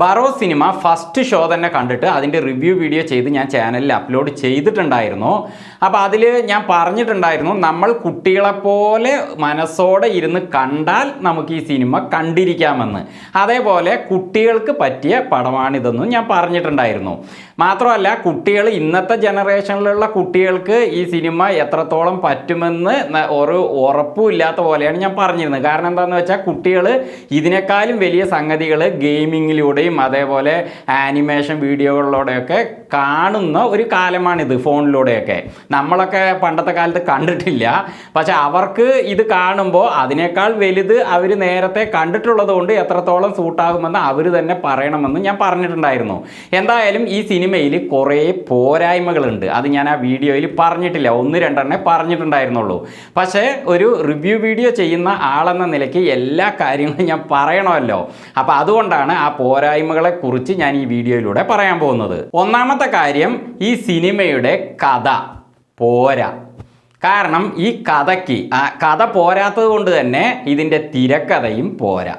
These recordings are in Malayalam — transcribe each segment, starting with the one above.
ബറോ സിനിമ ഫസ്റ്റ് ഷോ തന്നെ കണ്ടിട്ട് അതിൻ്റെ റിവ്യൂ വീഡിയോ ചെയ്ത് ഞാൻ ചാനലിൽ അപ്ലോഡ് ചെയ്തിട്ടുണ്ടായിരുന്നു. അപ്പോൾ അതിൽ ഞാൻ പറഞ്ഞിട്ടുണ്ടായിരുന്നു, നമ്മൾ കുട്ടികളെപ്പോലെ മനസ്സോടെ ഇരുന്ന് കണ്ടാൽ നമുക്ക് ഈ സിനിമ കണ്ടിരിക്കാമെന്ന്. അതേപോലെ കുട്ടികൾക്ക് പറ്റിയ പടമാണിതെന്നും ഞാൻ പറഞ്ഞിട്ടുണ്ടായിരുന്നു. മാത്രമല്ല, കുട്ടികൾ ഇന്നത്തെ ജനറേഷനിലുള്ള കുട്ടികൾക്ക് ഈ സിനിമ എത്രത്തോളം പറ്റുമെന്ന് ഒരു ഉറപ്പുമില്ലാത്ത പോലെയാണ് ഞാൻ പറഞ്ഞിരുന്നത്. കാരണം എന്താണെന്ന് വെച്ചാൽ, കുട്ടികൾ ഇതിനേക്കാളും വലിയ സംഗതികൾ ഗെയിമിങ്ങിലൂടെയും അതേപോലെ ആനിമേഷൻ വീഡിയോകളിലൂടെയൊക്കെ കാണുന്ന ഒരു കാലമാണിത്, ഫോണിലൂടെയൊക്കെ. നമ്മളൊക്കെ പണ്ടത്തെ കാലത്ത് കണ്ടിട്ടില്ല, പക്ഷെ അവർക്ക് ഇത് കാണുമ്പോൾ അതിനേക്കാൾ വലുത് അവർ നേരത്തെ കണ്ടിട്ടുള്ളത് കൊണ്ട് എത്രത്തോളം സൂട്ടാകുമെന്ന് അവർ തന്നെ പറയണമെന്ന് ഞാൻ പറഞ്ഞിട്ടുണ്ടായിരുന്നു. എന്തായാലും ഈ സിനിമയിൽ കുറേ പോരായ്മകളുണ്ട്. അത് ഞാൻ ആ വീഡിയോയിൽ പറഞ്ഞിട്ടില്ല, 1-2 പറഞ്ഞിട്ടുണ്ടായിരുന്നുള്ളൂ. പക്ഷേ ഒരു റിവ്യൂ വീഡിയോ ചെയ്യുന്ന ആളെന്ന നിലയ്ക്ക് എല്ലാ കാര്യങ്ങളും ഞാൻ പറയണമല്ലോ. അപ്പോൾ അതുകൊണ്ടാണ് ആ പോരായ്മകളെ കുറിച്ച് ഞാൻ ഈ വീഡിയോയിലൂടെ പറയാൻ പോകുന്നത്. ഒന്നാമത്തെ കാര്യം, ഈ സിനിമയുടെ കഥ പോരാ. കാരണം ഈ കഥ പോരാത്തത് കൊണ്ട് തന്നെ ഇതിൻ്റെ തിരക്കഥയും പോരാ.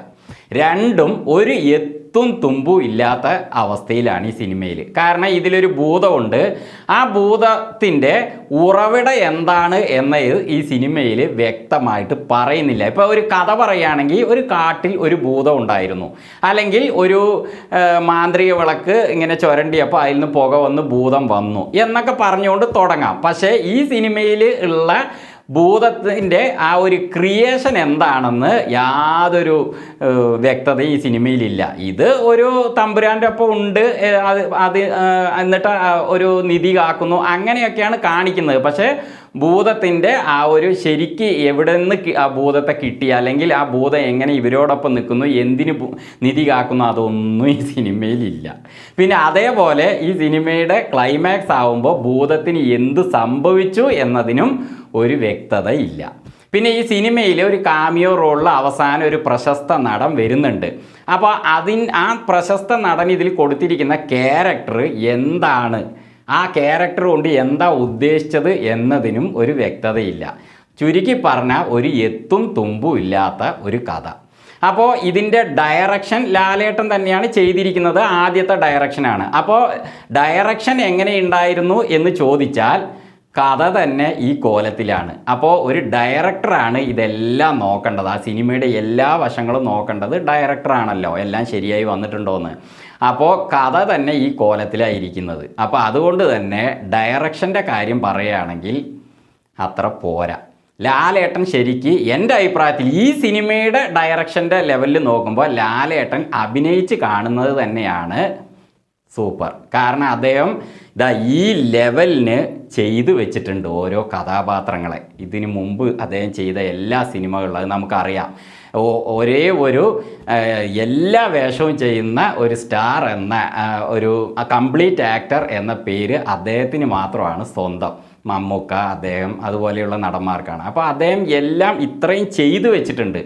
രണ്ടും ഒരു എത്തും തുമ്പും ഇല്ലാത്ത അവസ്ഥയിലാണ് ഈ സിനിമയിൽ. കാരണം ഇതിലൊരു ഭൂതമുണ്ട്, ആ ഭൂതത്തിൻ്റെ ഉറവിടം എന്താണ് എന്ന് ഈ സിനിമയിൽ വ്യക്തമായിട്ട് പറയുന്നില്ല. ഇപ്പോൾ ഒരു കഥ പറയുകയാണെങ്കിൽ, ഒരു കാട്ടിൽ ഒരു ഭൂതം ഉണ്ടായിരുന്നു, അല്ലെങ്കിൽ ഒരു മാന്ത്രിക വിളക്ക് ഇങ്ങനെ ചുരണ്ടിയപ്പോൾ അതിൽ നിന്ന് പുക വന്ന് ഭൂതം വന്നു എന്നൊക്കെ പറഞ്ഞുകൊണ്ട് തുടങ്ങാം. പക്ഷേ ഈ സിനിമയിൽ ഉള്ള ഭൂതത്തിൻ്റെ ആ ഒരു ക്രിയേഷൻ എന്താണെന്ന് യാതൊരു വ്യക്തത ഈ സിനിമയിലില്ല. ഇത് ഒരു തമ്പുരാൻ്റെ ഒപ്പം ഉണ്ട്, അത് എന്നിട്ട് ഒരു നിധി കാക്കുന്നു, അങ്ങനെയൊക്കെയാണ് കാണിക്കുന്നത്. പക്ഷേ ഭൂതത്തിൻ്റെ ആ ഒരു ശരിക്ക് എവിടെ നിന്ന് ആ ഭൂതത്തെ കിട്ടി, അല്ലെങ്കിൽ ആ ഭൂതം എങ്ങനെ ഇവരോടൊപ്പം നിൽക്കുന്നു, എന്തിന് നിധി കാക്കുന്നു, അതൊന്നും ഈ സിനിമയിലില്ല. പിന്നെ അതേപോലെ ഈ സിനിമയുടെ ക്ലൈമാക്സ് ആവുമ്പോൾ ഭൂതത്തിന് എന്ത് സംഭവിച്ചു എന്നതിനും ഒരു വ്യക്തത ഇല്ല. പിന്നെ ഈ സിനിമയിൽ ഒരു കാമിയോ റോളിൽ അവസാനം ഒരു പ്രശസ്ത നടൻ വരുന്നുണ്ട്. അപ്പോൾ ആ പ്രശസ്ത നടൻ ഇതിൽ കൊടുത്തിരിക്കുന്ന ക്യാരക്ടർ എന്താണ്, ആ ക്യാരക്ടർ കൊണ്ട് എന്താ ഉദ്ദേശിച്ചത് എന്നതിനും ഒരു വ്യക്തതയില്ല. ചുരുക്കി പറഞ്ഞാൽ ഒരു എത്തും തുമ്പും ഇല്ലാത്ത ഒരു കഥ. അപ്പോൾ ഇതിൻ്റെ ഡയറക്ഷൻ ലാലേട്ടൻ തന്നെയാണ് ചെയ്തിരിക്കുന്നത്, ആദ്യത്തെ ഡയറക്ഷനാണ്. അപ്പോൾ ഡയറക്ഷൻ എങ്ങനെയുണ്ടായിരുന്നു എന്ന് ചോദിച്ചാൽ കഥ തന്നെ ഈ കോലത്തിലാണ്. അപ്പോൾ ഒരു ഡയറക്ടറാണ് ഇതെല്ലാം നോക്കേണ്ടത്, ആ സിനിമയുടെ എല്ലാ വശങ്ങളും നോക്കേണ്ടത് ഡയറക്ടറാണല്ലോ, എല്ലാം ശരിയായി വന്നിട്ടുണ്ടോയെന്ന്. അപ്പോൾ കഥ തന്നെ ഈ കോലത്തിലായിരിക്കുന്നത്. അപ്പോൾ അതുകൊണ്ട് തന്നെ ഡയറക്ഷൻ്റെ കാര്യം പറയുകയാണെങ്കിൽ അത്ര പോരാ. ലാലേട്ടൻ ശരിക്ക് എൻ്റെ അഭിപ്രായത്തിൽ ഈ സിനിമയുടെ ഡയറക്ഷൻ്റെ ലെവലിൽ നോക്കുമ്പോൾ ലാലേട്ടൻ അഭിനയിച്ച് കാണുന്നത് തന്നെയാണ് സൂപ്പർ. കാരണം അദ്ദേഹം ഈ ലെവലിന് ചെയ്തു വെച്ചിട്ടുണ്ട് ഓരോ കഥാപാത്രങ്ങളെ. ഇതിനു മുമ്പ് അദ്ദേഹം ചെയ്ത എല്ലാ സിനിമകളിലും അത് നമുക്കറിയാം. ഒരേ ഒരു എല്ലാ വേഷവും ചെയ്യുന്ന ഒരു സ്റ്റാർ എന്ന ഒരു കംപ്ലീറ്റ് ആക്ടർ എന്ന പേര് അദ്ദേഹത്തിന് മാത്രമാണ് സ്വന്തം. മമ്മൂക്ക, അദ്ദേഹം അതുപോലെയുള്ള നടന്മാർക്കാണ്. അപ്പോൾ അദ്ദേഹം എല്ലാം ഇത്രയും ചെയ്തു വെച്ചിട്ടുണ്ട്.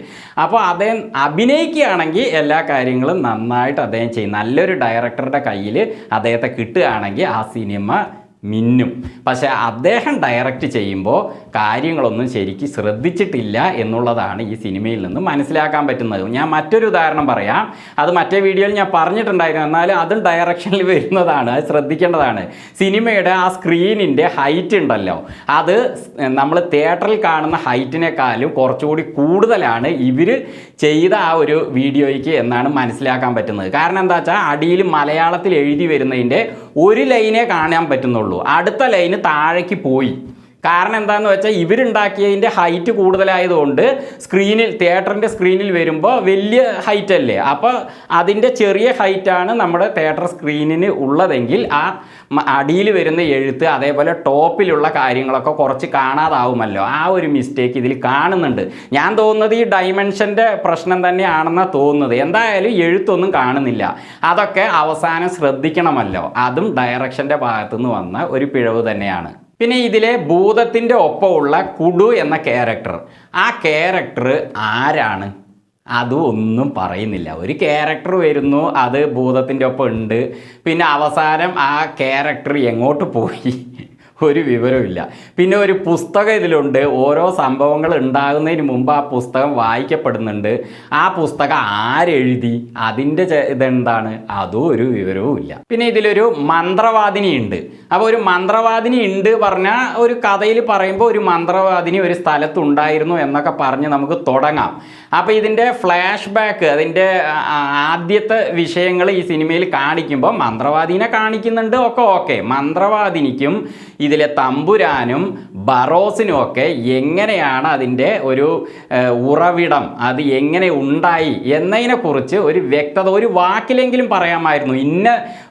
അപ്പോൾ അദ്ദേഹം അഭിനയിക്കുകയാണെങ്കിൽ എല്ലാ കാര്യങ്ങളും നന്നായിട്ട് അദ്ദേഹം ചെയ്യും. നല്ലൊരു ഡയറക്ടറുടെ കയ്യിൽ അദ്ദേഹത്തെ കിട്ടുകയാണെങ്കിൽ ആ സിനിമ മിന്നും. പക്ഷേ അദ്ദേഹം ഡയറക്റ്റ് ചെയ്യുമ്പോൾ കാര്യങ്ങളൊന്നും ശരിക്കും ശ്രദ്ധിച്ചിട്ടില്ല എന്നുള്ളതാണ് ഈ സിനിമയിൽ നിന്ന് മനസ്സിലാക്കാൻ പറ്റുന്നത്. ഞാൻ മറ്റൊരു ഉദാഹരണം പറയാം, അത് മറ്റേ വീഡിയോയിൽ ഞാൻ പറഞ്ഞിട്ടുണ്ടായിരുന്നു, എന്നാലും അതും ഡയറക്ഷനിൽ വരുന്നതാണ്, അത് ശ്രദ്ധിക്കേണ്ടതാണ്. സിനിമയുടെ ആ സ്ക്രീനിൻ്റെ ഹൈറ്റ് ഉണ്ടല്ലോ, അത് നമ്മൾ തിയേറ്ററിൽ കാണുന്ന ഹൈറ്റിനേക്കാളും കുറച്ചുകൂടി കൂടുതലാണ് ഇവർ ചെയ്ത ആ ഒരു വീഡിയോയ്ക്ക് എന്നാണ് മനസ്സിലാക്കാൻ പറ്റുന്നത്. കാരണം എന്താ വെച്ചാൽ, അടിയിൽ മലയാളത്തിൽ എഴുതി വരുന്നതിൻ്റെ ഒരു ലൈനേ കാണാൻ പറ്റുന്നുള്ളൂ, അടുത്ത ലൈന് താഴേക്ക് പോയി. കാരണം എന്താണെന്ന് വെച്ചാൽ, ഇവരുണ്ടാക്കിയതിൻ്റെ ഹൈറ്റ് കൂടുതലായതുകൊണ്ട് തിയേറ്ററിൻ്റെ സ്ക്രീനിൽ വരുമ്പോൾ വലിയ ഹൈറ്റ് അല്ലേ, അപ്പോൾ അതിൻ്റെ ചെറിയ ഹൈറ്റാണ് നമ്മുടെ തിയേറ്റർ സ്ക്രീനിന് ഉള്ളതെങ്കിൽ ആ അടിയിൽ വരുന്ന എഴുത്ത് അതേപോലെ ടോപ്പിലുള്ള കാര്യങ്ങളൊക്കെ കുറച്ച് കാണാതാവുമല്ലോ. ആ ഒരു മിസ്റ്റേക്ക് ഇതിൽ കാണുന്നുണ്ട്. ഞാൻ തോന്നുന്നത് ഈ ഡൈമെൻഷൻ്റെ പ്രശ്നം തന്നെയാണെന്നാണ് തോന്നുന്നത്. എന്തായാലും എഴുത്തൊന്നും കാണുന്നില്ല, അതൊക്കെ അവസാനം ശ്രദ്ധിക്കണമല്ലോ. അതും ഡയറക്ഷൻ്റെ ഭാഗത്തുനിന്ന് വന്ന ഒരു പിഴവ് തന്നെയാണ്. പിന്നെ ഇതിലെ ഭൂതത്തിൻ്റെ ഒപ്പമുള്ള കുടു എന്ന ക്യാരക്ടർ, ആ ക്യാരക്ടർ ആരാണ്? അതും ഒന്നും പറയുന്നില്ല. ഒരു ക്യാരക്ടർ വരുന്നു, അത് ഭൂതത്തിൻ്റെ ഒപ്പം ഉണ്ട്, പിന്നെ അവസാനം ആ ക്യാരക്ടർ എങ്ങോട്ട് പോയി ഒരു വിവരമില്ല. പിന്നെ ഒരു പുസ്തകം ഇതിലുണ്ട്, ഓരോ സംഭവങ്ങൾ ഉണ്ടാകുന്നതിന് മുമ്പ് ആ പുസ്തകം വായിക്കപ്പെടുന്നുണ്ട്. ആ പുസ്തകം ആരെഴുതി, അതിൻ്റെ ഇതെന്താണ്, അതും ഒരു വിവരവും ഇല്ല. പിന്നെ ഇതിലൊരു മന്ത്രവാദിനി ഉണ്ട്. അപ്പോൾ ഒരു മന്ത്രവാദിനി ഉണ്ട് പറഞ്ഞാൽ ഒരു കഥയിൽ പറയുമ്പോൾ ഒരു മന്ത്രവാദിനി ഒരു സ്ഥലത്തുണ്ടായിരുന്നു എന്നൊക്കെ പറഞ്ഞ് നമുക്ക് തുടങ്ങാം. അപ്പോൾ ഇതിൻ്റെ ഫ്ലാഷ് ബാക്ക്, അതിൻ്റെ ആദ്യത്തെ വിഷയങ്ങൾ ഈ സിനിമയിൽ കാണിക്കുമ്പോൾ മന്ത്രവാദിനെ കാണിക്കുന്നുണ്ട്, ഒക്കെ ഓക്കെ. മന്ത്രവാദിനിക്കും ഇതിലെ തമ്പുരാനും ബറോസിനും ഒക്കെ എങ്ങനെയാണ് അതിൻ്റെ ഒരു ഉറവിടം, അത് എങ്ങനെ ഉണ്ടായി എന്നതിനെക്കുറിച്ച് ഒരു വ്യക്തത, ഒരു വാക്കിലെങ്കിലും പറയാമായിരുന്നു. ഇന്ന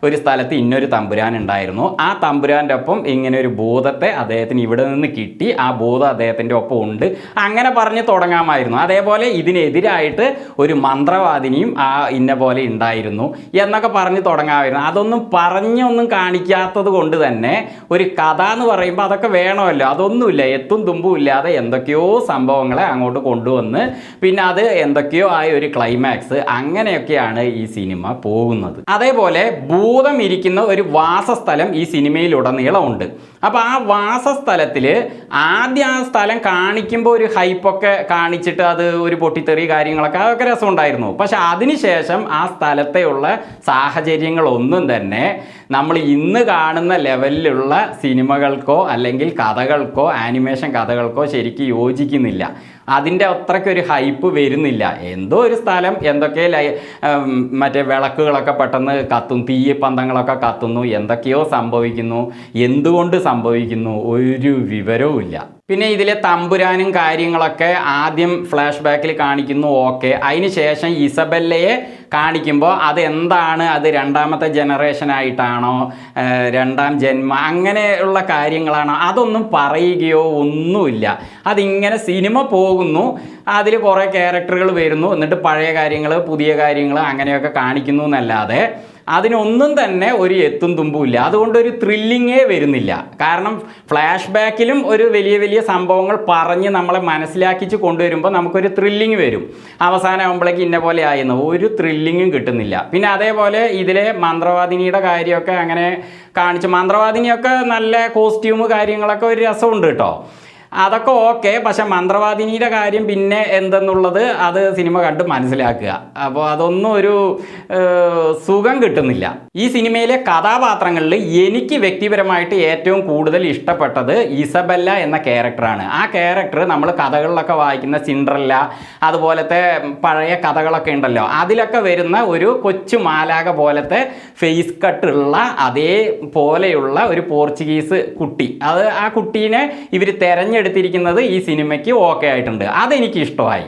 ഒരു സ്ഥലത്ത് ഇന്നൊരു തമ്പുരാൻ ഉണ്ടായിരുന്നു, ആ തമ്പുരാൻ്റെ ഒപ്പം ഇങ്ങനെ ഒരു ഭൂതത്തെ അദ്ദേഹത്തിന് ഇവിടെ നിന്ന് കിട്ടി, ആ ഭൂതം അദ്ദേഹത്തിൻ്റെ ഒപ്പം ഉണ്ട്, അങ്ങനെ പറഞ്ഞ് തുടങ്ങാമായിരുന്നു. അതേപോലെ ഇതിനെതിരായിട്ട് ഒരു മന്ത്രവാദിനിയും ആ ഇന്ന പോലെ ഉണ്ടായിരുന്നു എന്നൊക്കെ പറഞ്ഞ് തുടങ്ങാമായിരുന്നു. അതൊന്നും പറഞ്ഞൊന്നും കാണിക്കാത്തത് കൊണ്ട് തന്നെ ഒരു കഥ എന്ന് പറയുമ്പോൾ അതൊക്കെ വേണമല്ലോ. അതൊന്നുമില്ല, എത്തും തുമ്പും ഇല്ലാതെ എന്തൊക്കെയോ സംഭവങ്ങളെ അങ്ങോട്ട് കൊണ്ടുവന്ന് പിന്നെ അത് എന്തൊക്കെയോ ആയ ഒരു ക്ലൈമാക്സ്, അങ്ങനെയൊക്കെയാണ് ഈ സിനിമ പോകുന്നത്. അതേപോലെ ഭൂതം ഇരിക്കുന്ന ഒരു വാസസ്ഥലം ഈ സിനിമയിലുടനീളമുണ്ട്. അപ്പോൾ ആ വാസസ്ഥലത്തിൽ ആദ്യം ആ സ്ഥലം കാണിക്കുമ്പോൾ ഒരു ഹൈപ്പൊക്കെ കാണിച്ചിട്ട് അത് ഒരു പൊട്ടിത്തെറി കാര്യങ്ങളൊക്കെ അതൊക്കെ രസമുണ്ടായിരുന്നു. പക്ഷെ അതിനുശേഷം ആ സ്ഥലത്തെയുള്ള സാഹചര്യങ്ങളൊന്നും തന്നെ നമ്മൾ ഇന്ന് കാണുന്ന ലെവലിലുള്ള സിനിമകൾക്കോ അല്ലെങ്കിൽ കഥകൾക്കോ ആനിമേഷൻ കഥകൾക്കോ ശരിക്കും യോജിക്കുന്നില്ല. അതിൻ്റെ അത്രയ്ക്കൊരു ഹൈപ്പ് വരുന്നില്ല. എന്തോ ഒരു സ്ഥലം, എന്തൊക്കെ മറ്റേ വിളക്കുകളൊക്കെ പെട്ടെന്ന് കത്തും, തീയപ്പന്തങ്ങളൊക്കെ കത്തുന്നു, എന്തൊക്കെയോ സംഭവിക്കുന്നു, എന്തുകൊണ്ട് സംഭവിക്കുന്നു ഒരു വിവരവും ഇല്ല. പിന്നെ ഇതിലെ തമ്പുരാനും കാര്യങ്ങളൊക്കെ ആദ്യം ഫ്ലാഷ് ബാക്കിൽ കാണിക്കുന്നു, ഓക്കെ. അതിന് ശേഷം ഇസബെല്ലയെ കാണിക്കുമ്പോൾ അതെന്താണ്, അത് രണ്ടാമത്തെ ജനറേഷനായിട്ടാണോ, രണ്ടാം ജന്മ, അങ്ങനെയുള്ള കാര്യങ്ങളാണോ, അതൊന്നും പറയുകയോ ഒന്നുമില്ല. അതിങ്ങനെ സിനിമ പോകുന്നു, അതിൽ കുറേ ക്യാരക്ടറുകൾ വരുന്നു, എന്നിട്ട് പഴയ കാര്യങ്ങൾ പുതിയ കാര്യങ്ങൾ അങ്ങനെയൊക്കെ കാണിക്കുന്നു എന്നല്ലാതെ അതിനൊന്നും തന്നെ ഒരു എത്തും തുമ്പുമില്ല. അതുകൊണ്ടൊരു ത്രില്ലിങ്ങേ വരുന്നില്ല. കാരണം ഫ്ലാഷ് ബാക്കിലും ഒരു വലിയ വലിയ സംഭവങ്ങൾ പറഞ്ഞ് നമ്മളെ മനസ്സിലാക്കിച്ച് കൊണ്ടുവരുമ്പോൾ നമുക്കൊരു ത്രില്ലിങ് വരും. അവസാനമാകുമ്പോഴേക്ക് ഇന്ന പോലെ ആയിരുന്നു, ഒരു ത്രില്ലിങ്ങും കിട്ടുന്നില്ല. പിന്നെ അതേപോലെ ഇതിലെ മന്ത്രവാദിനിയുടെ കാര്യമൊക്കെ അങ്ങനെ കാണിച്ചു. മന്ത്രവാദിനിയൊക്കെ നല്ല കോസ്റ്റ്യൂം കാര്യങ്ങളൊക്കെ ഒരു രസമുണ്ട് കേട്ടോ, അതൊക്കെ ഓക്കെ. പക്ഷെ മന്ത്രവാദിനിയുടെ കാര്യം പിന്നെ എന്തെന്നുള്ളത് അത് സിനിമ കണ്ട് മനസ്സിലാക്കുക. അപ്പോൾ അതൊന്നും ഒരു സുഖം കിട്ടുന്നില്ല. ഈ സിനിമയിലെ കഥാപാത്രങ്ങളിൽ എനിക്ക് വ്യക്തിപരമായിട്ട് ഏറ്റവും കൂടുതൽ ഇഷ്ടപ്പെട്ടത് ഇസബെല്ല എന്ന ക്യാരക്ടറാണ്. ആ ക്യാരക്ടർ നമ്മൾ കഥകളിലൊക്കെ വായിക്കുന്ന സിൻഡ്രല്ല അതുപോലത്തെ പഴയ കഥകളൊക്കെ ഉണ്ടല്ലോ, അതിലൊക്കെ വരുന്ന ഒരു കൊച്ചു മാലാക പോലത്തെ ഫേസ് കട്ടുള്ള അതേപോലെയുള്ള ഒരു പോർച്ചുഗീസ് കുട്ടി, അത് ആ കുട്ടീനെ ഇവർ എടുത്തിരിക്കുന്നത് ഈ സിനിമയ്ക്ക് ഓക്കെ ആയിട്ടുണ്ട്, അതെനിക്ക് ഇഷ്ടമായി.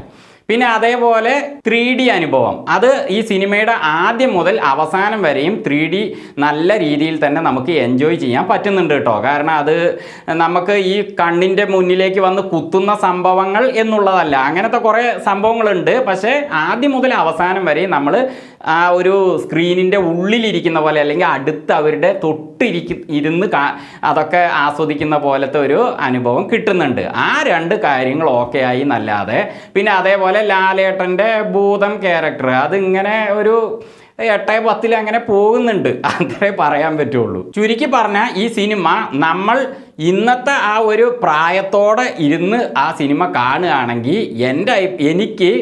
പിന്നെ അതേപോലെ 3D അനുഭവം, അത് ഈ സിനിമയുടെ ആദ്യം മുതൽ അവസാനം വരെയും 3D നല്ല രീതിയിൽ തന്നെ നമുക്ക് എൻജോയ് ചെയ്യാൻ പറ്റുന്നുണ്ട് കേട്ടോ. കാരണം അത് നമുക്ക് ഈ കണ്ണിൻ്റെ മുന്നിലേക്ക് വന്ന് കുത്തുന്ന സംഭവങ്ങൾ എന്നുള്ളതല്ല, അങ്ങനത്തെ കുറേ സംഭവങ്ങളുണ്ട്. പക്ഷേ ആദ്യം മുതൽ അവസാനം വരെയും നമ്മൾ ആ ഒരു സ്ക്രീനിൻ്റെ ഉള്ളിലിരിക്കുന്ന പോലെ അല്ലെങ്കിൽ അടുത്ത് അവരുടെ ഇരുന്ന് അതൊക്കെ ആസ്വദിക്കുന്ന പോലത്തെ ഒരു അനുഭവം കിട്ടുന്നുണ്ട്. ആ രണ്ട് കാര്യങ്ങൾ ഓക്കെ ആയി എന്നല്ലാതെ പിന്നെ അതേപോലെ ലാലേട്ടൻ്റെ ഭൂതം ക്യാരക്ടർ അതിങ്ങനെ ഒരു 8-10 അങ്ങനെ പോകുന്നുണ്ട്, അത്രേ പറയാൻ പറ്റുള്ളൂ. ചുരുക്കി പറഞ്ഞാൽ ഈ സിനിമ നമ്മൾ ഇന്നത്തെ ആ ഒരു പ്രായത്തോടെ ഇരുന്ന് ആ സിനിമ കാണുകയാണെങ്കിൽ എനിക്ക്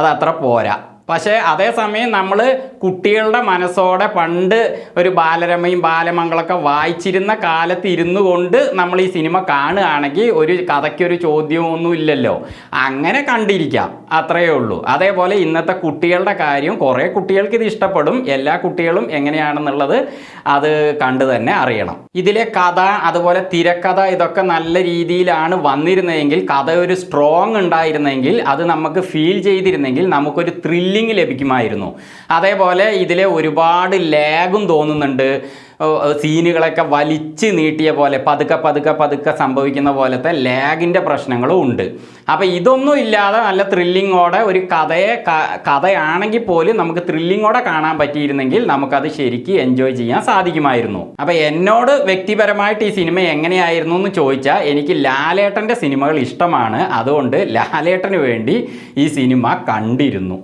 അതത്ര പോരാ. പക്ഷേ അതേസമയം നമ്മൾ കുട്ടികളുടെ മനസ്സോടെ പണ്ട് ഒരു ബാലരമയും ബാലമംഗളൊക്കെ വായിച്ചിരുന്ന കാലത്ത് ഇരുന്നു കൊണ്ട് നമ്മൾ ഈ സിനിമ കാണുകയാണെങ്കിൽ ഒരു കഥയ്ക്കൊരു ചോദ്യവും ഒന്നും ഇല്ലല്ലോ, അങ്ങനെ കണ്ടിരിക്കാം, അത്രയേ ഉള്ളൂ. അതേപോലെ ഇന്നത്തെ കുട്ടികളുടെ കാര്യം, കുറേ കുട്ടികൾക്ക് ഇത് ഇഷ്ടപ്പെടും, എല്ലാ കുട്ടികളും എങ്ങനെയാണെന്നുള്ളത് അത് കണ്ടു തന്നെ അറിയണം. ഇതിലെ കഥ അതുപോലെ തിരക്കഥ ഇതൊക്കെ നല്ല രീതിയിലാണ് വന്നിരുന്നതെങ്കിൽ, കഥ ഒരു സ്ട്രോങ് ഉണ്ടായിരുന്നെങ്കിൽ, അത് നമുക്ക് ഫീൽ ചെയ്തിരുന്നെങ്കിൽ നമുക്കൊരു ത്രില്ലിങ് ലഭിക്കുമായിരുന്നു. അതേപോലെ ഇതിലെ ഒരുപാട് ലാഗും തോന്നുന്നുണ്ട്, സീനുകളൊക്കെ വലിച്ച് നീട്ടിയ പോലെ പതുക്കെ സംഭവിക്കുന്ന പോലത്തെ ലാഗിൻ്റെ പ്രശ്നങ്ങളും ഉണ്ട്. അപ്പോൾ ഇതൊന്നും ഇല്ലാതെ നല്ല ത്രില്ലിങ്ങോടെ ഒരു കഥയാണെങ്കിൽ പോലും നമുക്ക് ത്രില്ലിങ്ങോടെ കാണാൻ പറ്റിയിരുന്നെങ്കിൽ നമുക്കത് ശരിക്കും എൻജോയ് ചെയ്യാൻ സാധിക്കുമായിരുന്നു. അപ്പോൾ എന്നോട് വ്യക്തിപരമായിട്ട് ഈ സിനിമ എങ്ങനെയായിരുന്നു എന്ന് ചോദിച്ചാൽ, എനിക്ക് ലാലേട്ടൻ്റെ സിനിമകൾ ഇഷ്ടമാണ്, അതുകൊണ്ട് ലാലേട്ടന് വേണ്ടി ഈ സിനിമ കണ്ടിരുന്നു.